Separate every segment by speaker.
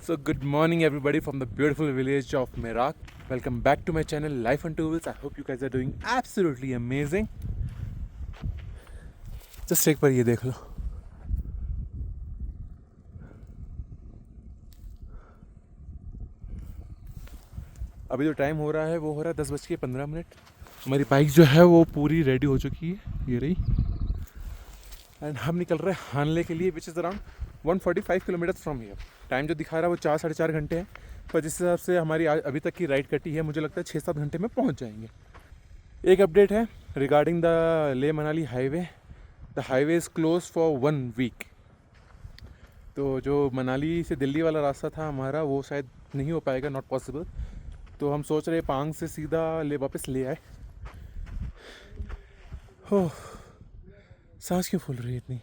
Speaker 1: So good morning everybody from the beautiful village of Merak. Welcome back to my channel Life on Two Wheels. I hope you guys are doing absolutely amazing. Just एक बार ये देख लो. अभी जो time हो रहा है वो हो रहा है 10:15. हमारी बाइक जो है वो पूरी रेडी हो चुकी है, ये रही. एंड हम निकल रहे हैं हानले के लिए, which is around 145 kilometre from here. Time जो दिखा रहा है वो 4-4.5 घंटे है, पर जिस हिसाब से हमारी अभी तक की राइड कटी है मुझे लगता है 6-7 घंटे में पहुंच जाएंगे. एक अपडेट है regarding the Leh Manali highway. The highway is close for 1 week. तो जो मनाली से दिल्ली वाला रास्ता था हमारा वो शायद नहीं हो पाएगा, नॉट पॉसिबल. तो हम सोच रहे पांग से सीधा वापस ले आए. हो सांस क्यों फूल रही है इतनी.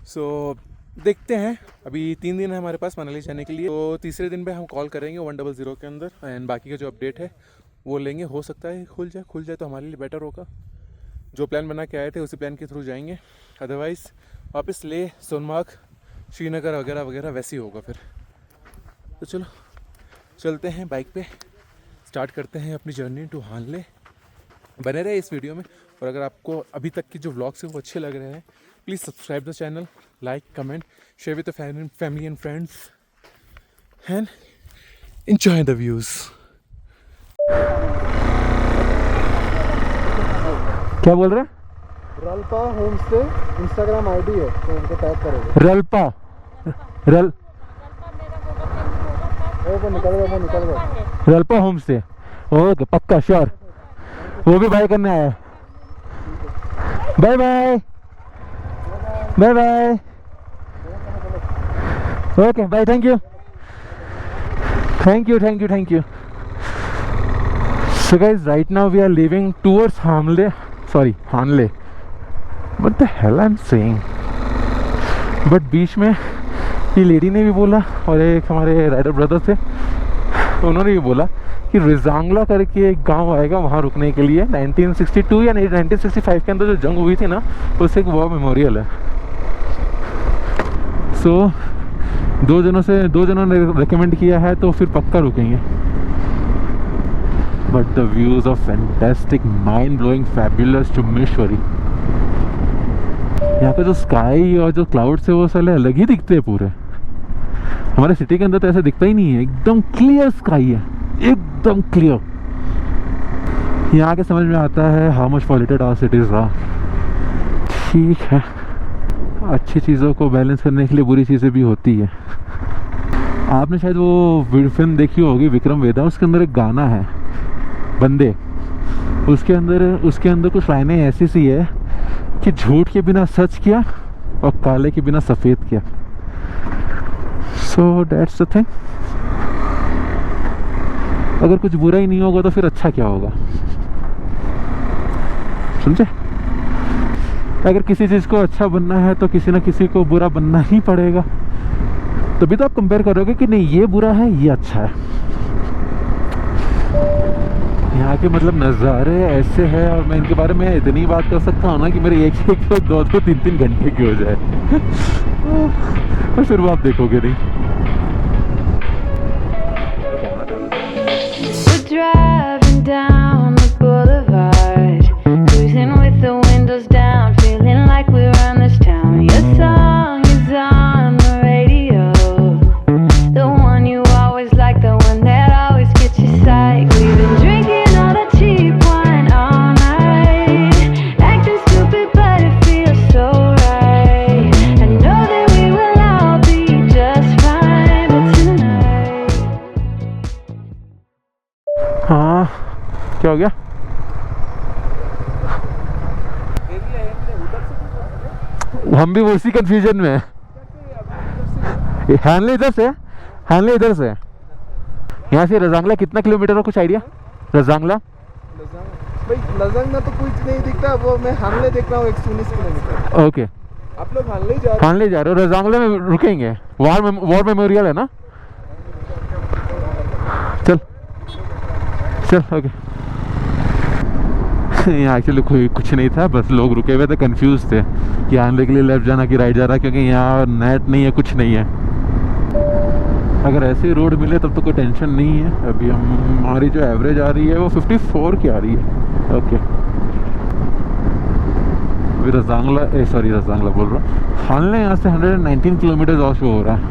Speaker 1: सो देखते हैं, अभी 3 दिन है हमारे पास मनाली जाने के लिए. तो तीसरे दिन पे हम कॉल करेंगे 100 के अंदर एंड बाकी का जो अपडेट है वो लेंगे. हो सकता है खुल जाए तो हमारे लिए बेटर होगा. जो प्लान बना के आए थे उसी प्लान के थ्रू जाएंगे, अदरवाइज़ वापस ले सोनमार्ग श्रीनगर वगैरह वगैरह वैसे ही होगा फिर. तो चलो चलते हैं, बाइक पे स्टार्ट करते हैं अपनी जर्नी टू हानले. बने रहे इस वीडियो में. और अगर आपको अभी तक के जो व्लॉग्स हैं वो अच्छे लग रहे हैं, please subscribe the channel, like, comment, share with the family and friends and enjoy the views. क्या बोल रहे हैं?
Speaker 2: Ralpa homestay Instagram ID है, तो उनको टैग करोगे.
Speaker 1: रल्पा
Speaker 2: निकल गए.
Speaker 1: Ralpa homestay. ओके, पक्का श्योर. वो भी बाय करने आया. Bye bye bye bye. Okay bye. Thank you. So guys, right now we are leaving towards Hanle. What the hell I'm saying? But बीच में ये लेडी ने भी बोला और एक हमारे राइडर ब्रदर थे, उन्होंने भी बोला कि रिजांगला करके एक गांव आएगा वहाँ रुकने के लिए. 1962 या 1965 के अंदर जो जंग हुई थी ना, उससे एक वॉर मेमोरियल है. सो दो जनों ने रिकमेंड किया है तो फिर पक्का रुकेंगे. But the views of fantastic, mind blowing, fabulous चुम्मेश्वरी. यहाँ का जो स्काई और जो क्लाउड्स है वो साले अलग ही दिखते हैं पूरे. हमारे सिटी के अंदर तो ऐसा दिखता ही नहीं है. एकदम क्लियर स्काई है, एकदम क्लियर. यहाँ के समझ में आता है how much polluted our cities are. ठीक है, अच्छी चीज़ों को बैलेंस करने के लिए बुरी चीज़ें भी होती है. आपने शायद वो फिल्म देखी होगी विक्रम वेदा. उसके अंदर एक गाना है बंदे. उसके अंदर कुछ लाइनें ऐसी सी है कि झूठ के बिना सच किया और काले के बिना सफ़ेद किया. So that's the thing. अगर कुछ बुरा ही नहीं होगा तो फिर अच्छा क्या होगा, समझे? अगर किसी चीज़ को अच्छा बनना है तो किसी ना किसी को बुरा बनना ही पड़ेगा. तभी तो आप कंपेयर करोगे कि नहीं ये बुरा है ये अच्छा है. यहाँ के मतलब नज़ारे ऐसे हैं और मैं इनके बारे में इतनी बात कर सकता हूँ ना कि मेरे एक 2-3 घंटे की हो जाए. और फिर वो आप देखोगे नहीं.
Speaker 3: Driving down the boulevard, cruising with the windows down, feeling like we run this town. Your song is on the radio, the one you always like, the one that always gets you psyched. We've been drinking all the cheap wine all night, acting stupid but it feels so right. I know that we will all be just fine, but tonight.
Speaker 1: हाँ, क्या हो गया? हम भी उसी confusion में. हानले इधर से यहाँ से रजांगला कितना किलोमीटर है, कुछ आइडिया? रजांगला
Speaker 2: भाई, लजांगला तो कुछ नहीं दिखता. वो मैं हानले देख रहा हूँ 119 किलोमीटर.
Speaker 1: ओके,
Speaker 2: आप लोग हानले जा रहे
Speaker 1: हो. रजांगला में रुकेंगे. वॉर मेमोरियल है ना. चल ओके. यहाँ एक्चुअली कोई कुछ नहीं था, बस लोग रुके हुए थे, कंफ्यूज थे कि आने के लिए लेफ्ट जाना कि राइट जाना, क्योंकि यहाँ नेट नहीं है, कुछ नहीं है। अगर ऐसे रोड मिले तब तो कोई टेंशन नहीं है। अभी हमारी जो एवरेज आ रही है वो 54 की आ रही है। ओके, अभी रजांगला बोल रहा हूँ, हालने यहाँ से 119 किलोमीटर और शो हो रहा है।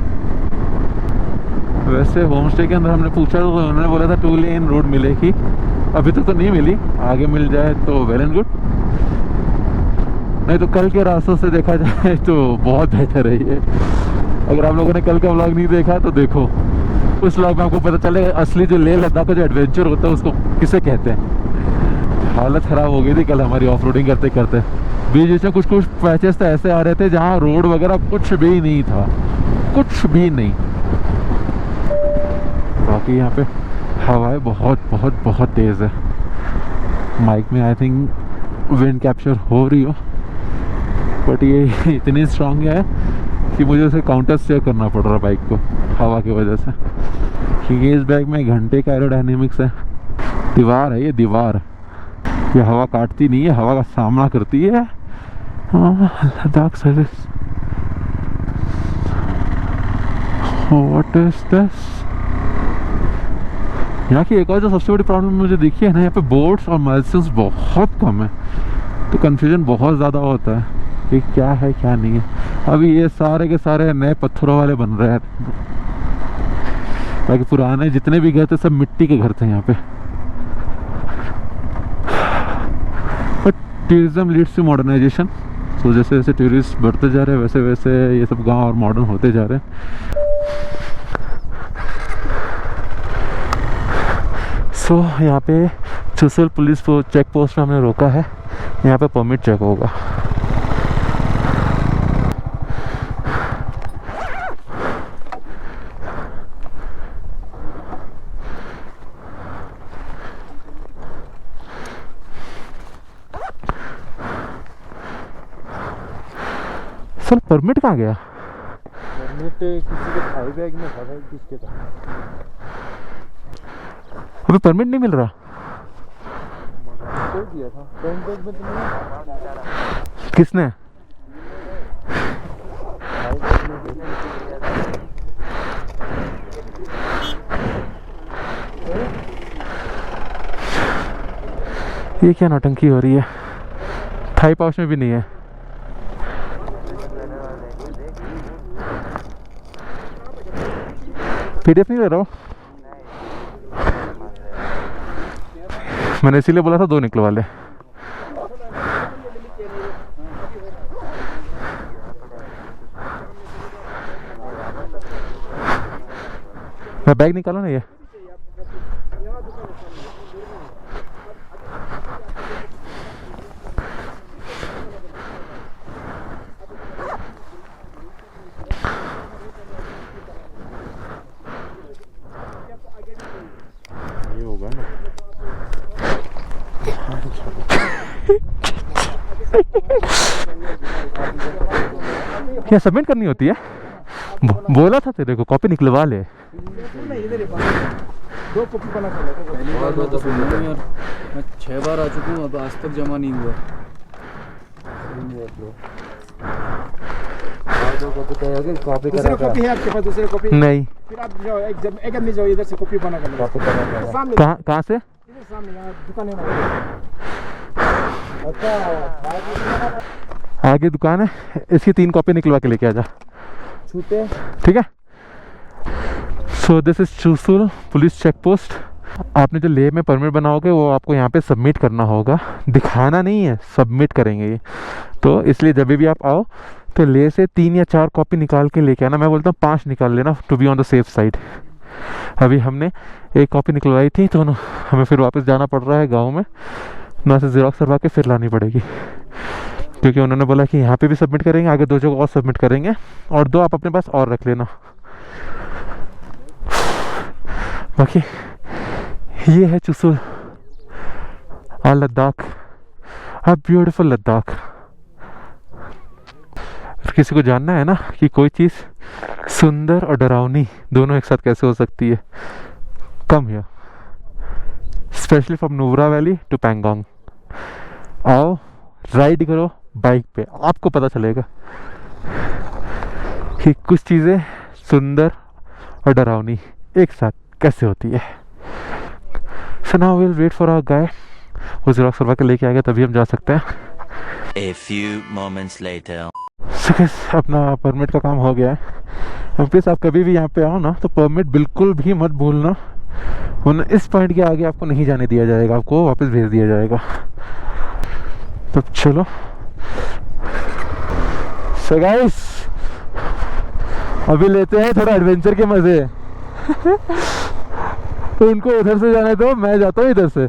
Speaker 1: वैसे होम स्टे के अंदर हमने पूछा तो उन्होंने बोला था 2 लेन रोड मिलेगी, अभी तक तो नहीं मिली, आगे मिल जाए तो वेल एंड गुड, नहीं तो कल के रास्तों से देखा जाए तो बहुत बेहतर है ये। अगर आप लोगों ने कल का व्लॉग नहीं देखा तो देखो, उस व्लॉग में आपको पता चले असली जो लेह लद्दाख का जो एडवेंचर होता है उसको किसे कहते हैं। हालत ख़राब हो गई थी कल हमारी ऑफ रोडिंग करते करते। बीच बीच में कुछ पैचेस तो ऐसे आ रहे थे जहाँ रोड वगैरह कुछ भी नहीं था, कुछ भी नहीं। बाकी यहाँ पे हवाएं बहुत बहुत बहुत तेज़ है। माइक में आई थिंक विंड कैप्चर हो रही हो, बट ये इतनी स्ट्रांग है कि मुझे उसे काउंटर स्टेयर करना पड़ रहा बाइक को हवा की वजह से, क्योंकि इस बैग में घंटे का एरोडायनेमिक्स है। दीवार है ये, दीवार, ये हवा काटती नहीं है, हवा का सामना करती है। Ladakh service, what is this. यहाँ की एक और जो सबसे बड़ी प्रॉब्लम मुझे दिखी है ना, यहाँ पे बोर्ड्स और माइलस्टोन्स बहुत कम है, तो कन्फ्यूजन बहुत ज़्यादा होता है कि क्या है क्या नहीं है। अभी ये सारे के सारे नए पत्थरों वाले बन रहे हैं, बाकी पुराने जितने भी घर थे सब मिट्टी के घर थे यहाँ पे। But tourism leads to modernisation, तो जैसे जैसे टूरिस्ट बढ़ते जा रहे हैं वैसे वैसे ये सब गांव और मॉडर्न होते जा रहे हैं। सो यहाँ पे चुशुल पुलिस चेक पोस्ट में हमने रोका है, यहाँ पे परमिट चेक होगा। सर परमिट कहाँ गया?
Speaker 2: परमिट किसी के थाई बैग में था, किसके था?
Speaker 1: अभी परमिट नहीं मिल रहा।
Speaker 2: तो दिया था फ्रंट बैग में तो नहीं।
Speaker 1: किसने? ये क्या नौटंकी हो रही है? थाई पाउच में भी नहीं है। पीडीएफ नहीं ले रहा हूँ, मैंने इसीलिए बोला था 2 निकलवा ले। मैं बैग निकाला ना ये।
Speaker 2: ये होगा ना।
Speaker 1: क्या सबमिट करनी होती है? बोला था तेरे को कॉपी निकलवा ले।
Speaker 2: 2 कॉपी बना कर
Speaker 4: पहली बार मैं तो सुन रहा हूँ यार, मैं 6 बार आ चुका हूँ, अब आज तक जमा नहीं हुआ।
Speaker 2: 2 कॉपी करोगे, कॉपी
Speaker 5: दूसरी कॉपी है आपके पास? दूसरी कॉपी
Speaker 1: नहीं।
Speaker 5: फिर आप जाओ, एक आदमी जाओ इधर से कॉपी बना कर लो।
Speaker 2: कॉपी करना
Speaker 5: सामने
Speaker 1: कहाँ से?
Speaker 5: इधर सामने यहाँ दुकान है ना।
Speaker 1: आगे दुकान है, इसकी 3 कॉपी निकलवा के लेके आ जा।
Speaker 2: छूटे
Speaker 1: ठीक है। So this is Chushul police check post. आपने जो लेह में परमिट बनाओगे वो आपको यहाँ पे सबमिट करना होगा, दिखाना नहीं है, सबमिट करेंगे ये। तो इसलिए जब भी आप आओ तो लेह से 3 या 4 कॉपी निकाल के लेके आना। मैं बोलता हूँ 5 निकाल लेना, to be on the safe side. अभी हमने 1 कॉपी निकलवाई थी तो हमें फिर वापस जाना पड़ रहा है गाँव में, ना से ज़ेरॉक्स करवा के फिर लानी पड़ेगी, क्योंकि उन्होंने बोला कि यहाँ पे भी सबमिट करेंगे, आगे 2 जगह और सबमिट करेंगे, और 2 आप अपने पास और रख लेना। बाकी ये है चुशुल लद्दाख, ब्यूटीफुल लद्दाख। किसी को जानना है ना कि कोई चीज़ सुंदर और डरावनी दोनों एक साथ कैसे हो सकती है, come here, specially from Nubra valley to Pangong. आओ राइड करो बाइक पे, आपको पता चलेगा कि कुछ चीज़ें सुंदर और डरावनी एक साथ कैसे होती है। So now will wait for our guy, वो ज़ेरॉक्स करवा के लेके आएगा तभी हम जा सकते हैं।
Speaker 6: A few moments later.
Speaker 1: So guys, अपना परमिट का काम हो गया है। प्लीज़ आप कभी भी यहाँ पे आओ ना तो परमिट बिल्कुल भी मत भूलना, वरना इस पॉइंट के आगे आपको नहीं जाने दिया जाएगा, आपको वापस भेज दिया जाएगा। तो चलो। So guys, अभी लेते हैं थोड़ा एडवेंचर के मजे। तो उनको उधर से जाने दो, मैं जाता हूँ इधर से।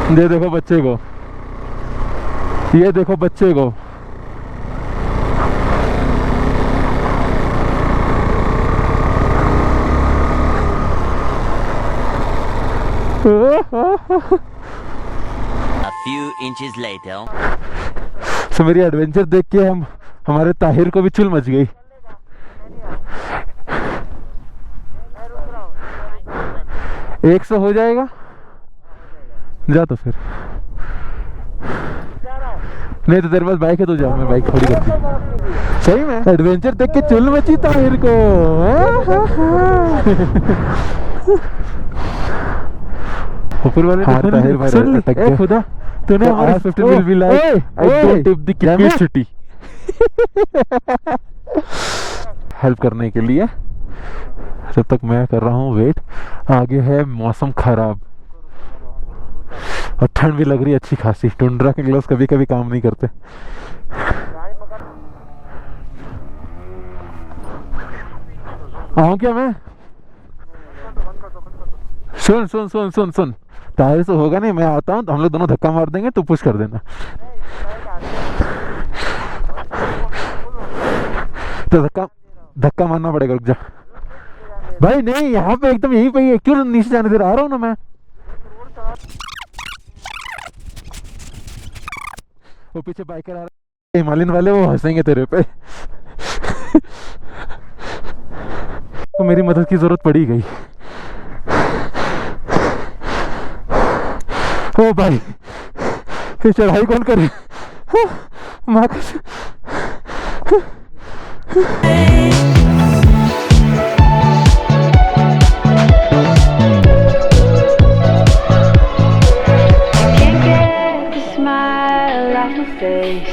Speaker 1: ये देखो बच्चे को, ये देखो बच्चे को।
Speaker 6: A few inches later.
Speaker 1: तो मेरी एडवेंचर देख के हमारे ताहिर को भी चुल मच गई। एक सौ हो जाएगा, जा तो फिर। नहीं तो तेरे पास बाइक है तो जा, मैं बाइक खड़ी करती हूँ। सही में एडवेंचर देख के चुल मची ताहिर को। ऊपर वाले ताहिर भाई अटक गया। खुदा तूने हमारे 50 will be like I don't tip the capacity। Help करने के लिए जब तक मैं कर रहा हूँ वेट। आगे है मौसम खराब और ठंड भी लग रही है अच्छी खासी। टुंड्रा के ग्लव्स कभी कभी काम नहीं करते। आऊँ क्या मैं? सुन सुन सुन सुन सुन, टायर से होगा नहीं, मैं आता हूँ तो हम लोग दोनों धक्का मार देंगे, तू पुश कर देना। तो धक्का मारना पड़ेगा, रुक जा भाई। नहीं यहाँ पे एकदम यहीं पे ही है, क्यों नीचे जाने दे रहा हूँ ना मैं। वो पीछे बाइकर आ रहा है, हिमालयन वाले, वो हंसेंगे तेरे पे। तो मेरी मदद की जरूरत पड़ी गई। ओ भाई ये चढ़ाई कौन करे? माँ का
Speaker 3: Can't get the smile off my face.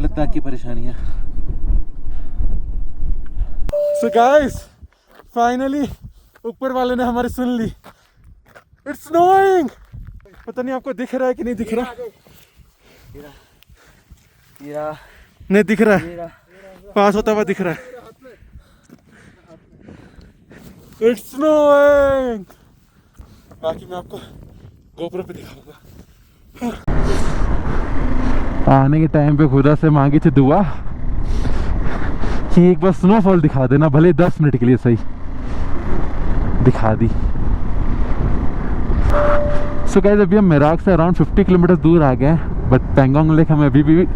Speaker 1: Ladakh की परेशानियां। So guys, फाइनली ऊपर वाले ने हमारी सुन ली। It's snowing। पता नहीं आपको दिख रहा है कि नहीं दिख रहा? नहीं दिख रहा है, पास होता हुआ दिख रहा है। It's snowing। बाकी मैं आपको GoPro पे दिखाऊंगा। आने के टाइम पे खुदा से मांगी थी दुआ कि एक बार स्नोफॉल दिखा देना, भले 10 मिनट के लिए सही। दिखा दी। सो गाइस, अभी हम मेराक से अराउंड 50 किलोमीटर दूर आ गए हैं, बट पेंगोंग लेक हमें अभी भी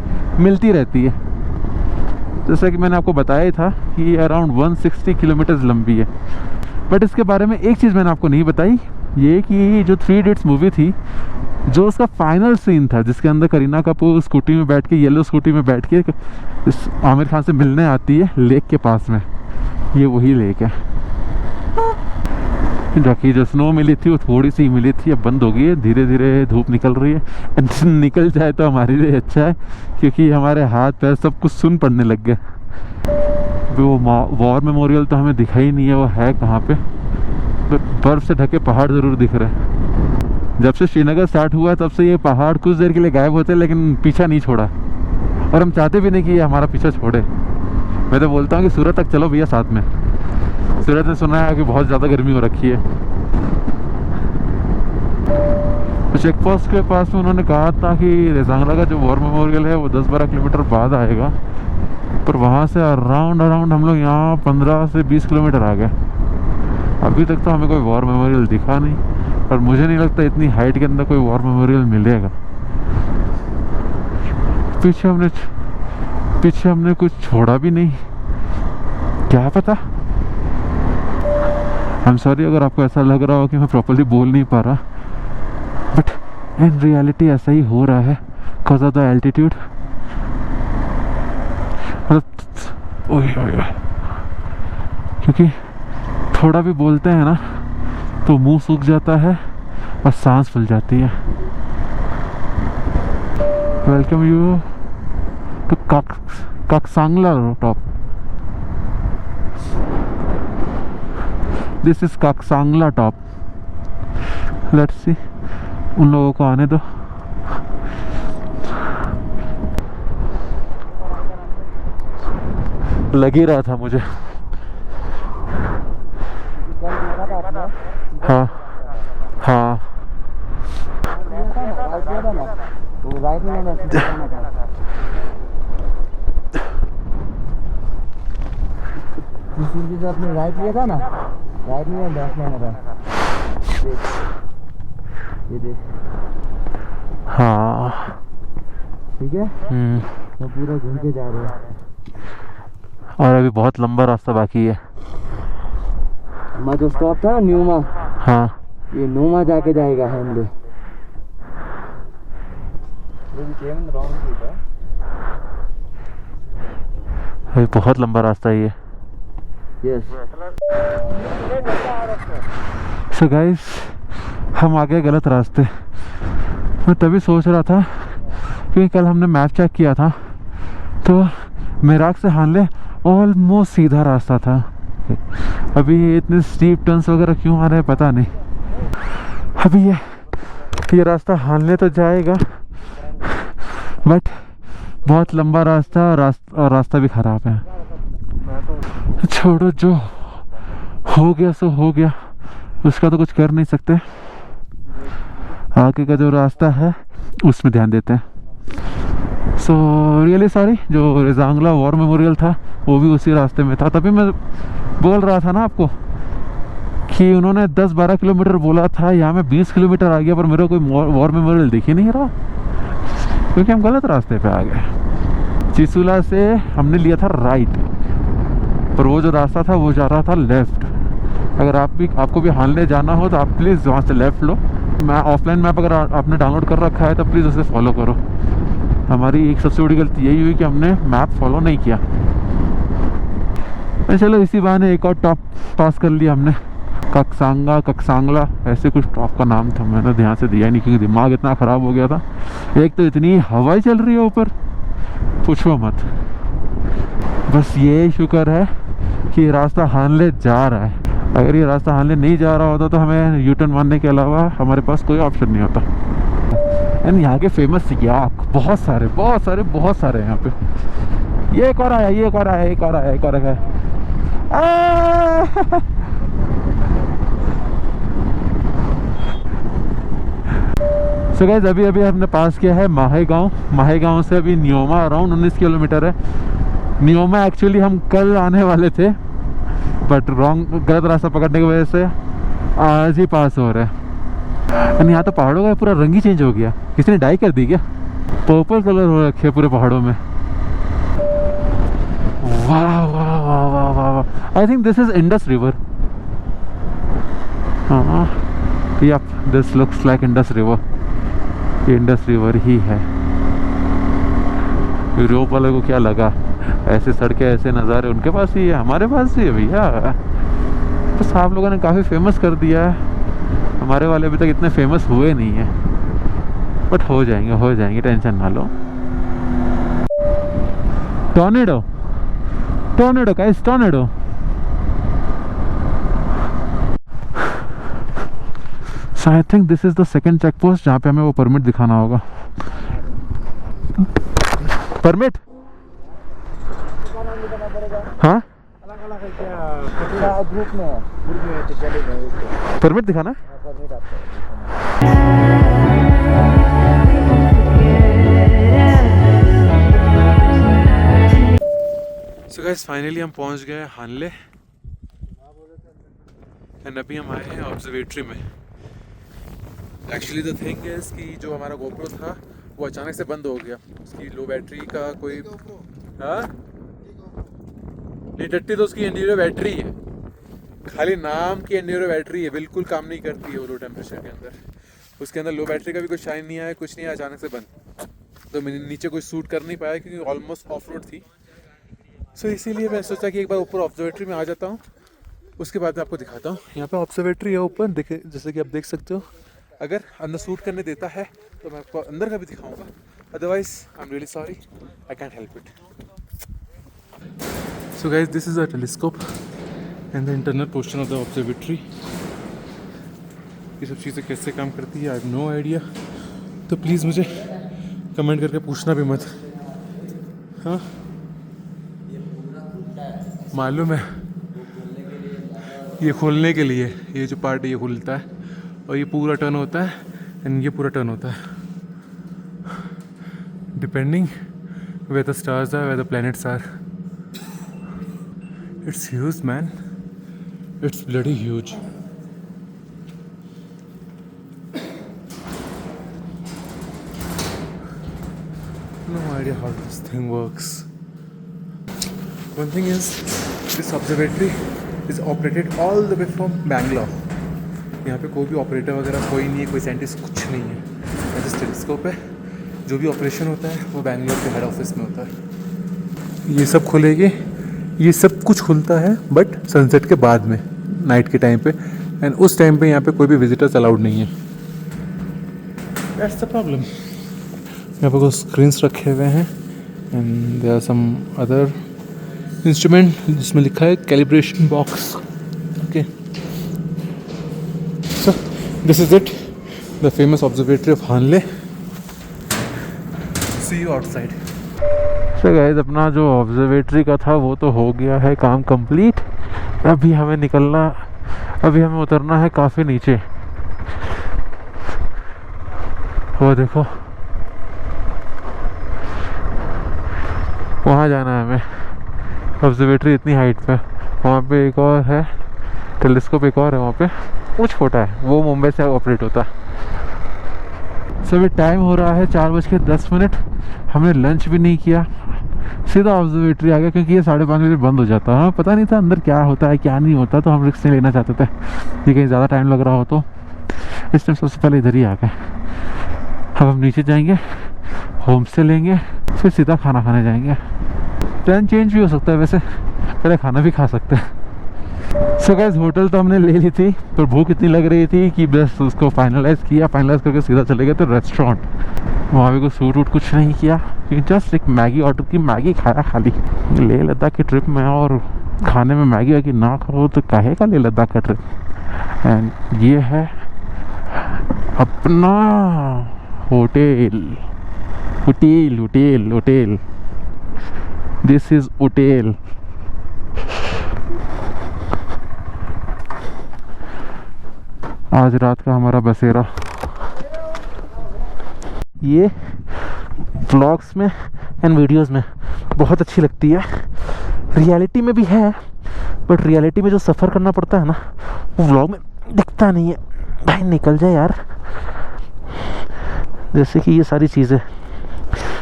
Speaker 1: मिलती रहती है। जैसा कि मैंने आपको बताया था कि अराउंड 160 किलोमीटर लंबी है। बट इसके बारे में एक चीज़ मैंने आपको नहीं बताई, ये कि जो 3 इडियट्स मूवी थी, जो उसका फाइनल सीन था जिसके अंदर करीना कपूर स्कूटी में बैठ के, येलो स्कूटी में बैठ के इस आमिर खान से मिलने आती है लेक के पास में, ये वही लेक है। बाकी जो स्नो मिली थी वो थोड़ी सी मिली थी, अब बंद हो गई है, धीरे धीरे धूप निकल रही है। निकल जाए तो हमारे लिए अच्छा है, क्योंकि हमारे हाथ पैर सब कुछ सुन पड़ने लग गए। वो वॉर मेमोरियल तो हमें दिखा ही नहीं है, वो है कहाँ पे? बर्फ़ से ढके पहाड़ ज़रूर दिख रहे हैं। जब से श्रीनगर स्टार्ट हुआ तब से ये पहाड़ कुछ देर के लिए गायब होते, लेकिन पीछा नहीं छोड़ा, और हम चाहते भी नहीं कि ये हमारा पीछा छोड़े। मैं तो बोलता हूँ कि सूरत तक चलो भैया साथ में। सूरत में सुना है कि बहुत ज़्यादा गर्मी हो रखी है। चेक पोस्ट के पास में उन्होंने कहा था कि रेजांगला का जो वॉर मेमोरियल है वो 10-12 किलोमीटर बाद आएगा, पर वहाँ से अराउंड हम लोग यहाँ 15 से 20 किलोमीटर आ गए। अभी तक तो हमें कोई वॉर मेमोरियल दिखा नहीं, और मुझे नहीं लगता इतनी हाइट के अंदर कोई वॉर मेमोरियल मिलेगा। पीछे हमने कुछ छोड़ा भी नहीं, क्या पता। आई एम सॉरी अगर आपको ऐसा लग रहा हो कि मैं प्रॉपर्ली बोल नहीं पा रहा, बट इन रियलिटी ऐसा ही हो रहा है बिकॉज ऑफ द एल्टीट्यूड। क्योंकि थोड़ा भी बोलते हैं ना तो मुंह सूख जाता है और सांस फूल जाती है। Welcome you to Kaksangla top. This is Kaksangla top. Let's see, उन लोगों को आने दो। लग ही रहा था मुझे। हाँ हाँ
Speaker 5: राइट में लेना था। जिस आपने राइट लिया था ना, राइट में लेफ्ट लेना था। ये देख,
Speaker 1: हाँ
Speaker 5: ठीक है। तो पूरा घूम के जा रहे हैं
Speaker 1: और अभी बहुत लंबा रास्ता बाकी है।
Speaker 5: हमारा जो स्टॉप था ना न्यूमा,
Speaker 1: हाँ
Speaker 5: ये न्यूमा जाके जाएगा हमले।
Speaker 1: अभी बहुत लंबा रास्ता है ये।
Speaker 5: यस,
Speaker 1: सो गाइस, हम आ गए गलत रास्ते। मैं तभी सोच रहा था क्योंकि कल हमने मैप चेक किया था तो मेराक से हानले ऑलमोस्ट सीधा रास्ता था। अभी ये इतने स्टीप टर्न्स वगैरह क्यों आ रहे हैं पता नहीं। अभी ये रास्ता हानले तो जाएगा बट बहुत लंबा रास्ता और रास्ता भी ख़राब है। छोड़ो, जो हो गया सो हो गया, उसका तो कुछ कर नहीं सकते। आगे का जो रास्ता है उसमें ध्यान देते हैं। सो रियली सॉरी, जो रेजांगला वॉर मेमोरियल था वो भी उसी रास्ते में था। तभी मैं बोल रहा था ना आपको कि उन्होंने 10-12 किलोमीटर बोला था, यहाँ मैं 20 किलोमीटर आ गया पर मेरा कोई वॉर मेमोरियल दिख ही नहीं रहा क्योंकि हम गलत रास्ते पे आ गए। चिसुला से हमने लिया था राइट, पर वो जो रास्ता था वो जा रहा था लेफ़्ट। अगर आपको भी हानले जाना हो तो आप प्लीज़ वहाँ से लेफ़्ट लो। मैं ऑफलाइन मैप अगर आपने डाउनलोड कर रखा है तो प्लीज़ उसे फॉलो करो। हमारी एक सबसे बड़ी गलती यही हुई कि हमने मैप फॉलो नहीं किया। चलो इसी बहाने एक और टॉप पास कर लिया हमने। काकसांगला ऐसे कुछ टॉप का नाम था, मैंने ध्यान से दिया नहीं क्योंकि दिमाग इतना ख़राब हो गया था। एक तो इतनी हवाई चल रही है ऊपर, पूछो मत। बस ये शुक्र है कि रास्ता हानले जा रहा है। अगर ये रास्ता हानले नहीं जा रहा होता तो हमें यू टर्न मारने के अलावा हमारे पास कोई ऑप्शन नहीं होता। एंड यहाँ के फेमस याक बहुत सारे हैं यहाँ पे। ये एक और आया। सो गाइस, अभी हमने पास किया है माहेगांव से अभी न्योमा अराउंड 19 किलोमीटर है। न्योमा एक्चुअली हम कल आने वाले थे बट गलत रास्ता पकड़ने की वजह से आज ही पास हो रहा है। और यहाँ तो पहाड़ों का पूरा रंग ही चेंज हो गया। किसी ने डाई कर दी क्या? पर्पल कलर हो रखे पूरे पहाड़ों में। वाह, I think this is Indus river. Yup, this looks like Indus river. ये इंडस रिवर ही है। यूरोप वाले को क्या लगा ऐसे सड़कें ऐसे नज़ारे उनके पास ही है, हमारे पास ही है भैया। बस आप लोगों ने काफ़ी फेमस कर दिया है, हमारे वाले अभी तक इतने फेमस हुए नहीं है बट हो जाएंगे, टेंशन ना लो। Tornado guys, tornado. So I think this is the second check post जहाँ पे हमें वो परमिट दिखाना होगा। परमिट? हाँ,
Speaker 5: ग्रुप में तो चलेगा।
Speaker 1: परमिट दिखाना। So guys, फाइनली हम पहुंच गए हानले एंड अभी हम आए हैं ऑब्जर्वेटरी में। एक्चुअली द थिंग इज कि जो हमारा गोप्रो था वो अचानक से बंद हो गया। उसकी लो बैटरी का कोई हाँ नहीं, टट्टी तो उसकी एंड्यूरो बैटरी है, खाली नाम की एंड्यूरो बैटरी है, बिल्कुल काम नहीं करती है वो लो टेम्परेचर के अंदर। उसके अंदर लो बैटरी का भी कोई शाइन नहीं आया, कुछ नहीं आया, अचानक से बंद। तो मैंने नीचे कोई शूट कर नहीं पाया क्योंकि ऑलमोस्ट ऑफ रोड थी। सो इसीलिए मैं सोचा कि एक बार ऊपर ऑब्जर्वेटरी में आ जाता हूँ, उसके बाद मैं आपको दिखाता हूँ। यहाँ पे ऑब्जर्वेटरी है ऊपर, देखे जैसे कि आप देख सकते हो। अगर अंदर शूट करने देता है तो मैं आपको अंदर का भी दिखाऊंगा, otherwise I am really sorry, I can't help it. So guys, this is a telescope and the internal portion of the observatory. ये सब चीज़ें कैसे काम करती है आई हैव नो आइडिया, तो प्लीज़ मुझे कमेंट करके पूछना भी मत। हाँ मालूम है, ये खोलने के लिए ये जो पार्ट ये खुलता है और ये पूरा टर्न होता है एंड ये पूरा टर्न होता है, depending where the stars are, where the planets are. It's huge man, it's bloody huge. No idea how this thing works. One thing is, this observatory is operated all the way from Bangalore. यहाँ पे कोई भी operator वगैरह कोई नहीं है, कोई scientist कुछ नहीं है। जस्ट टेलीस्कोप है, जो भी ऑपरेशन होता है वो बैंगलोर के हेड ऑफिस में होता है। ये सब खुलेगी, ये सब कुछ खुलता है बट सनसेट के बाद में, नाइट के टाइम पे, एंड उस टाइम पे यहाँ पे कोई भी विजिटर्स अलाउड नहीं है। That's the problem. यहाँ पर कुछ स्क्रीन्स रखे हुए हैं and there are some other instrument जिसमें लिखा है calibration box. Okay, so this is it, the famous observatory of Hanle. See you outside. So guys, अपना जो ऑब्जर्वेटरी का था वो तो हो गया है काम कंप्लीट। अभी हमें निकलना, अभी हमें उतरना है काफ़ी नीचे। वो देखो वहाँ जाना है हमें, ऑब्जर्वेटरी इतनी हाइट पे। वहाँ पे एक और है टेलीस्कोप, एक और है वहाँ पे, वो छोटा है, वो मुंबई से ऑपरेट होता है। सो अभी टाइम हो रहा है 4:10। हमने लंच भी नहीं किया, सीधा ऑब्जर्वेटरी आ गया क्योंकि ये 5:30 बजे बंद हो जाता है। हमें पता नहीं था अंदर क्या होता है क्या नहीं होता, तो हम रिस्क नहीं लेना चाहते थे कि कहीं ज़्यादा टाइम लग रहा हो, तो इस टाइम सबसे पहले इधर ही आ गए। अब हम नीचे जाएंगे, होम स्टे लेंगे, फिर सीधा खाना खाने जाएंगे। प्लान चेंज भी हो सकता है, वैसे पहले खाना भी खा सकते हैं। सो गाइस, होटल तो हमने ले ली थी, पर भूख इतनी लग रही थी कि बस उसको फाइनलाइज़ किया, फाइनलाइज़ करके सीधा चले गए तो रेस्टोरेंट। वहाँ भी कोई सूट वूट कुछ नहीं किया, जस्ट एक मैगी ऑर्डर की, मैगी खाया खाली। लेह लद्दाख की ट्रिप में और खाने में मैगी वैगी ना खाओ तो काहे का लेह लद्दाख का ट्रिप। एंड ये है अपना hotel, hotel hotel hotel, this is hotel. आज रात का हमारा बसेरा। ये व्लॉग्स में एंड वीडियोस में बहुत अच्छी लगती है, रियलिटी में भी है, बट रियलिटी में जो सफ़र करना पड़ता है ना, वो व्लॉग में दिखता नहीं है। भाई निकल जाए यार। जैसे कि ये सारी चीज़ें,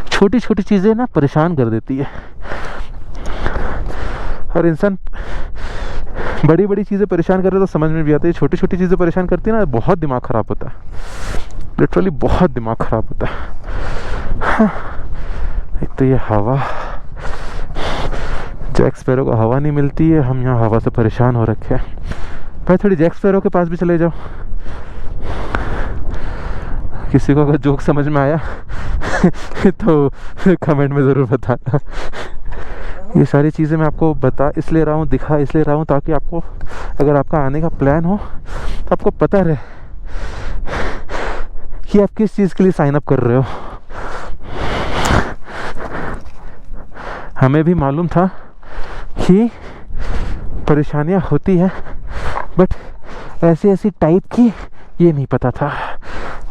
Speaker 1: छोटी छोटी चीज़ें ना परेशान कर देती है, और इंसान बड़ी बड़ी चीज़ें परेशान कर रहे तो समझ में भी आती है, छोटी छोटी चीज़ें परेशान करती है ना, बहुत दिमाग ख़राब होता है, लिटरली बहुत दिमाग ख़राब होता है। हाँ, एक तो ये हवा, जैक स्पैरो को हवा नहीं मिलती है, हम यहाँ हवा से परेशान हो रखे हैं। भाई थोड़ी जैक स्पैरो के पास भी चले जाओ। किसी को अगर जोक समझ में आया तो कमेंट में ज़रूर बताना। ये सारी चीज़ें मैं आपको बता इसलिए रहा हूँ, दिखा इसलिए रहा हूँ, ताकि आपको अगर आपका आने का प्लान हो तो आपको पता रहे कि आप किस चीज़ के लिए साइन अप कर रहे हो। हमें भी मालूम था कि परेशानियाँ होती हैं, बट ऐसी ऐसी टाइप की ये नहीं पता था।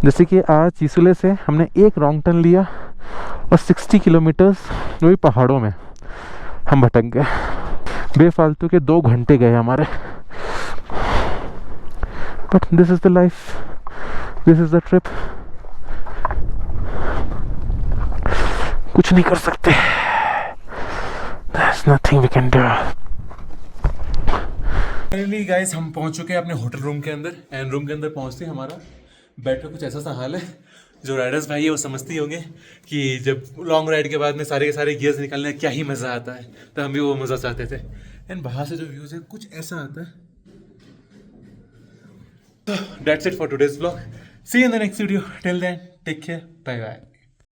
Speaker 1: जैसे कि आज चिसुले से हमने एक रॉन्ग टर्न लिया और 60 किलोमीटर्स वही पहाड़ों में हम भटक गए। बेफालतू के 2 घंटे गए हमारे। But this is the life, this is the trip. कुछ नहीं कर सकते. There's nothing we can do. Finally guys हम पहुंच चुके हैं अपने होटल रूम के अंदर. एंड रूम के अंदर पहुंचते ही हमारा बैठ का कुछ ऐसा सा हाल है. जो राइडर्स भाई है वो समझते ही होंगे कि जब लॉन्ग राइड के बाद में सारे के सारे गियर्स निकालने में क्या ही मज़ा आता है. तो हम भी वो मज़ा चाहते थे. एंड बाहर से जो व्यूज़ है कुछ ऐसा आता है. तो that's it for today's vlog. See you in the next video. Till then take care. Bye bye.